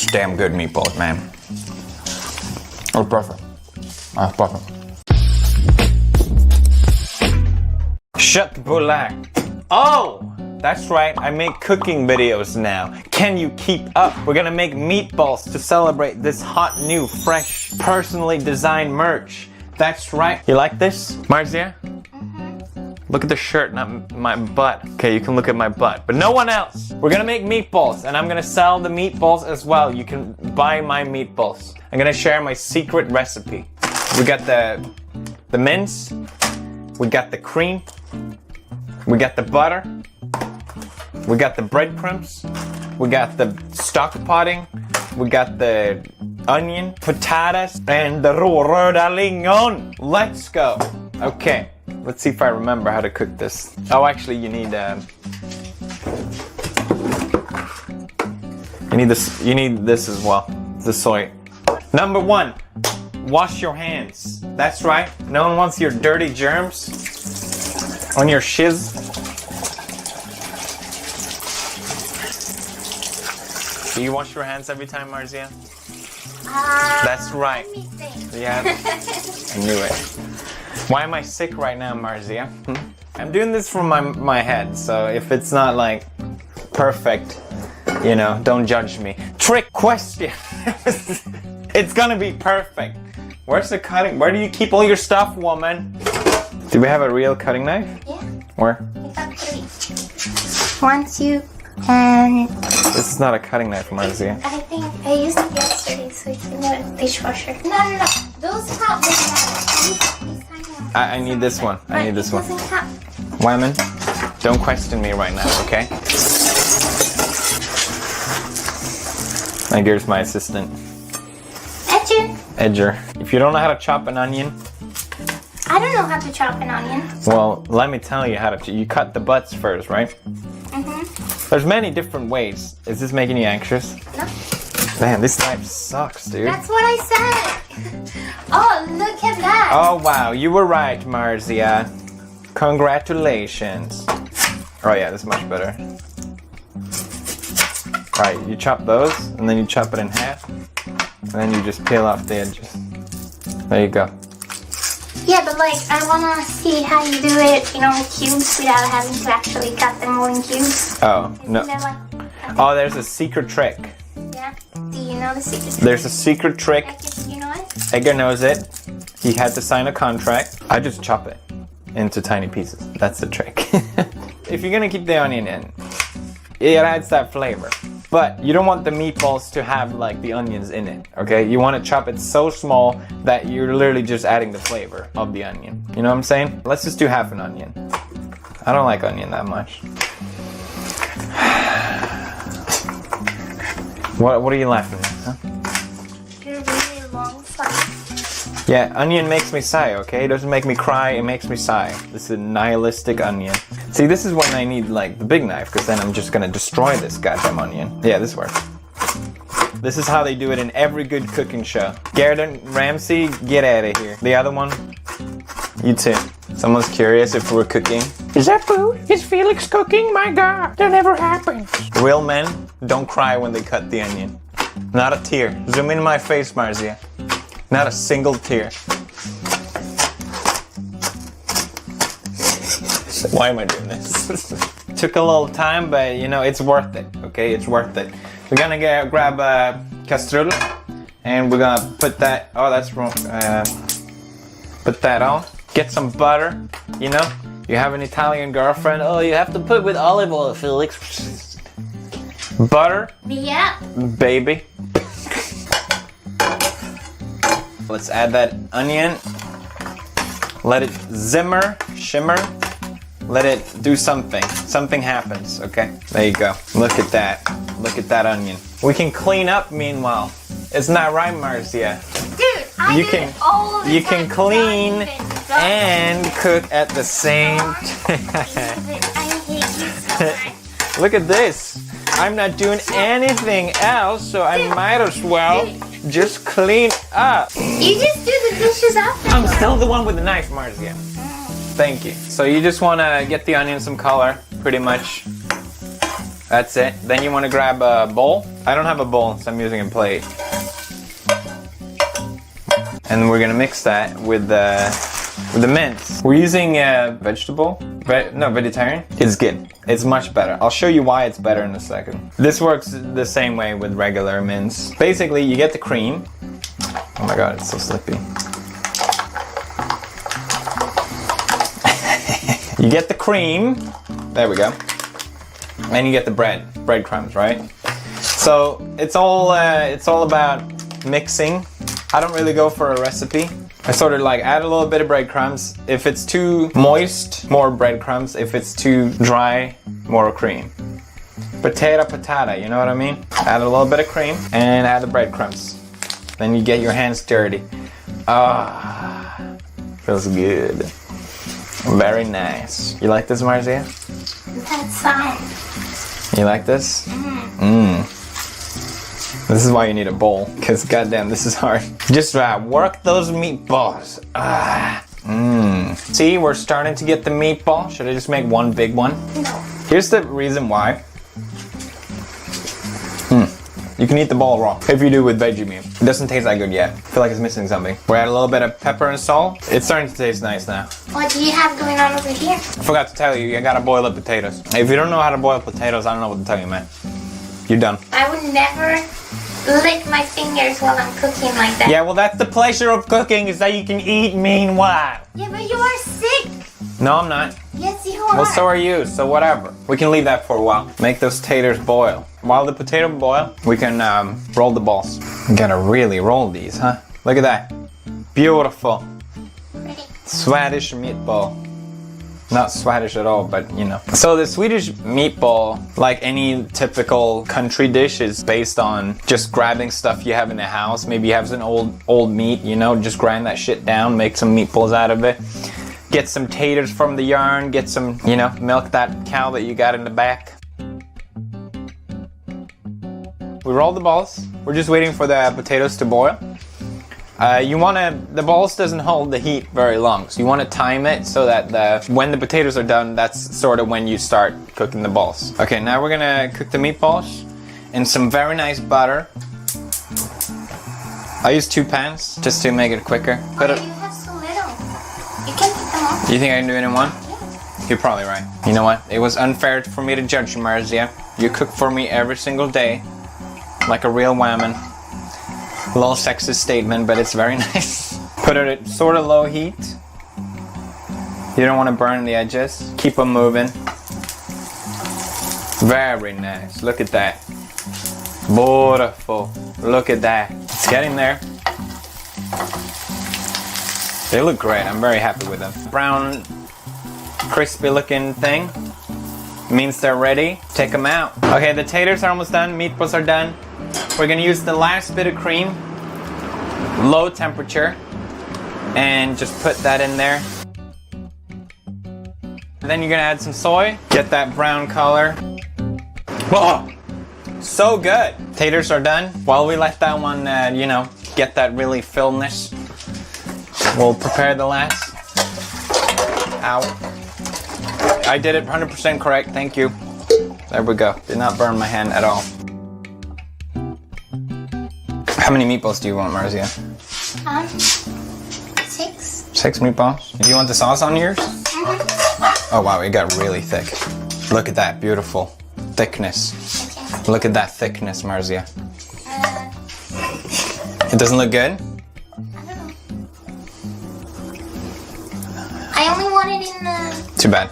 It's damn good meatballs, man. Oh, perfect. That's perfect. Shut the bulak. Oh, that's right. I make cooking videos now. Can you keep up? We're gonna make meatballs to celebrate this hot, new, fresh, personally designed merch. That's right. You like this, Marzia? Look at the shirt, not my butt. Okay, you can look at my butt, but no one else. We're gonna make meatballs, and I'm gonna sell the meatballs as well. You can buy my meatballs. I'm gonna share my secret recipe. We got the mince, we got the cream, we got the butter, we got the breadcrumbs, we got the stock potting, we got the onion, potatoes, and the råröda lingon. Let's go. Okay. Let's see if I remember how to cook this. Oh, actually, you need this. You need this as well. The soy. Number 1, wash your hands. That's right. No one wants your dirty germs on your shiz. Do you wash your hands every time, Marzia? That's right. Yeah, I knew it. Why am I sick right now, Marzia? I'm doing this from my head, so if it's not like perfect, you know, don't judge me. Trick question. It's gonna be perfect. Where's the cutting? Where do you keep all your stuff, woman? Do we have a real cutting knife? Yeah. Where? We got 3. Once you and This is not a cutting knife, Marzia. I think I used it yesterday, so it's in the dishwasher. No. Those count. I need this one. I need this one. Doesn't count. Women, don't question me right now, okay? And here's my assistant. Edger. If you don't know how to chop an onion, I don't know how to chop an onion. well, let me tell you how to. You cut the butts first, right? There's many different ways. Is this making you anxious? No. Man, this knife sucks, dude. That's what I said. Oh, look at that. Oh, wow. You were right, Marzia. Congratulations. Oh, yeah, this is much better. Right, you chop those, and then you chop it in half. And then you just peel off the edges. There you go. Yeah, but like, I wanna see how you do it, you know, in cubes without having to actually cut them all in cubes. Oh, no. Isn't that like, Oh, there's a secret trick. yeah. Do you know the secret? There's a secret trick. You know it? Edgar knows it. He had to sign a contract. I just chop it into tiny pieces. That's the trick. If you're gonna keep the onion in, it adds that flavor. But you don't want the meatballs to have like the onions in it, okay? You want to chop it so small that you're literally just adding the flavor of the onion. You know what I'm saying? Let's just do half an onion. I don't like onion that much. What are you laughing at, huh? You're really long slice. Yeah, onion makes me sigh, okay? It doesn't make me cry, it makes me sigh. This is a nihilistic onion. See, this is when I need like the big knife, because then I'm just gonna destroy this goddamn onion. Yeah, this works. This is how they do it in every good cooking show. Gordon Ramsay, get out of here. The other one, you too. Someone's curious if we're cooking. Is that food? Is Felix cooking? My God, that never happened. Real men don't cry when they cut the onion. Not a tear. Zoom in my face, Marzia. Not a single tear. Why am I doing this? Took a little time, but you know, it's worth it, okay? It's worth it. We're gonna grab a castrol, and we're gonna put that, oh, that's wrong. Put that on. Get some butter, you know? You have an Italian girlfriend, oh, you have to put with olive oil, Felix. Butter. Yeah. Baby. Let's add that onion. Let it shimmer. Let it do something. Something happens, okay? There you go. Look at that. Look at that onion. We can clean up meanwhile. Isn't that right, Marzia? Dude, I do it all the time. You can clean and cook at the same time. I hate you so much. Look at this. I'm not doing anything else, so I might as well just clean up. You just do the dishes after. I'm still the one with the knife, Marzia. Thank you. So you just want to get the onion some color, pretty much. That's it. Then you want to grab a bowl. I don't have a bowl, so I'm using a plate. And we're gonna mix that with the mince. We're using vegetable, vegetarian. It's good. It's much better. I'll show you why it's better in a second. This works the same way with regular mince. Basically, you get the cream. Oh my god, it's so slippy. You get the cream. There we go. And you get the breadcrumbs, right? So it's all about mixing. I don't really go for a recipe. I sort of like add a little bit of breadcrumbs. If it's too moist, more breadcrumbs. If it's too dry, more cream. Potato, you know what I mean? Add a little bit of cream and add the breadcrumbs. Then you get your hands dirty. Ah, feels good. Very nice. You like this, Marzia? That's fine. You like this? This is why you need a bowl, because goddamn, this is hard. Just work those meatballs. See, we're starting to get the meatball. Should I just make one big one? No. Here's the reason why. You can eat the ball raw if you do with veggie meat. It doesn't taste that good yet. I feel like it's missing something. We add a little bit of pepper and salt. It's starting to taste nice now. What do you have going on over here? I forgot to tell you, you gotta boil the potatoes. If you don't know how to boil potatoes, I don't know what to tell you, man. You're done. I would never lick my fingers while I'm cooking like that. Yeah, well, that's the pleasure of cooking, is that you can eat meanwhile. Yeah, but you are sick. No, I'm not. Yes, you are. Well, so are you, so whatever. We can leave that for a while. Make those taters boil. While the potato boil, we can roll the balls. You gotta really roll these, huh? Look at that. Beautiful. Pretty. Swedish meatball. Not Swedish at all, but you know. So the Swedish meatball, like any typical country dish, is based on just grabbing stuff you have in the house. Maybe you have some old meat, you know, just grind that shit down, make some meatballs out of it. Get some taters from the yarn, get some, you know, milk that cow that you got in the back. We roll the balls. We're just waiting for the potatoes to boil. The balls doesn't hold the heat very long, so you want to time it so that when the potatoes are done, that's sort of when you start cooking the balls. Okay, now we're gonna cook the meatballs in some very nice butter. I use 2 pans just to make it quicker. But you have so little. You can put them all. You think I can do it in one? Yeah. You're probably right. You know what? It was unfair for me to judge you, Marzia. You cook for me every single day, like a real woman. A little sexist statement, but it's very nice. Put it at sort of low heat. You don't want to burn the edges. Keep them moving. Very nice. Look at that. Beautiful. Look at that. It's getting there. They look great. I'm very happy with them. Brown, crispy looking thing means they're ready. Take them out. Okay, the taters are almost done. Meatballs are done. We're gonna use the last bit of cream, low temperature, and just put that in there. And then you're gonna add some soy, get that brown color. Whoa, so good. Taters are done. While we let that one, you know, get that really fullness, we'll prepare the last. Ow. I did it 100% correct, thank you. There we go. Did not burn my hand at all. How many meatballs do you want, Marzia? 6. 6 meatballs? Do you want the sauce on yours? Mm-hmm. Oh wow, it got really thick. Look at that beautiful thickness. Okay. Look at that thickness, Marzia. It doesn't look good? I don't know. I only want it in the... Too bad.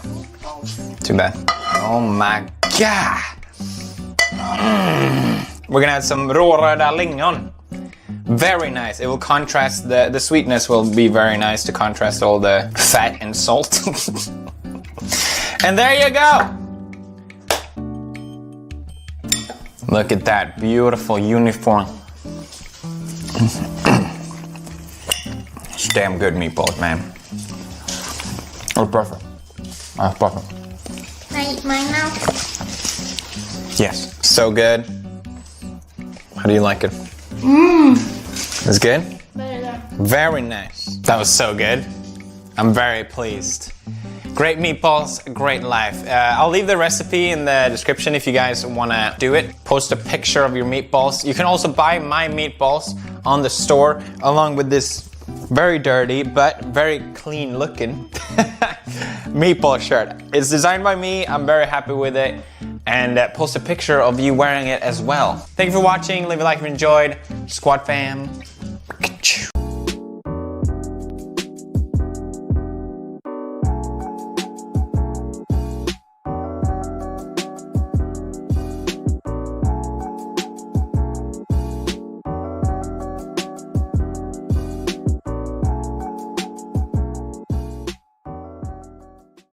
meatballs. Too bad. Oh my god! We're gonna add some råröda lingon. Very nice. It will contrast, the sweetness will be very nice to contrast all the fat and salt. And there you go! Look at that beautiful uniform. It's damn good meatballs, man. Oh, perfect. Oh, perfect. Can I eat mine now? Yes, so good. How do you like it? It's good? Better than... Very nice. That was so good. I'm very pleased. Great meatballs, great life. I'll leave the recipe in the description if you guys want to do it. Post a picture of your meatballs. You can also buy my meatballs on the store along with this very dirty but very clean looking meatball shirt. It's designed by me. I'm very happy with it. And post a picture of you wearing it as well. Thank you for watching. Leave a like if you enjoyed. Squad fam.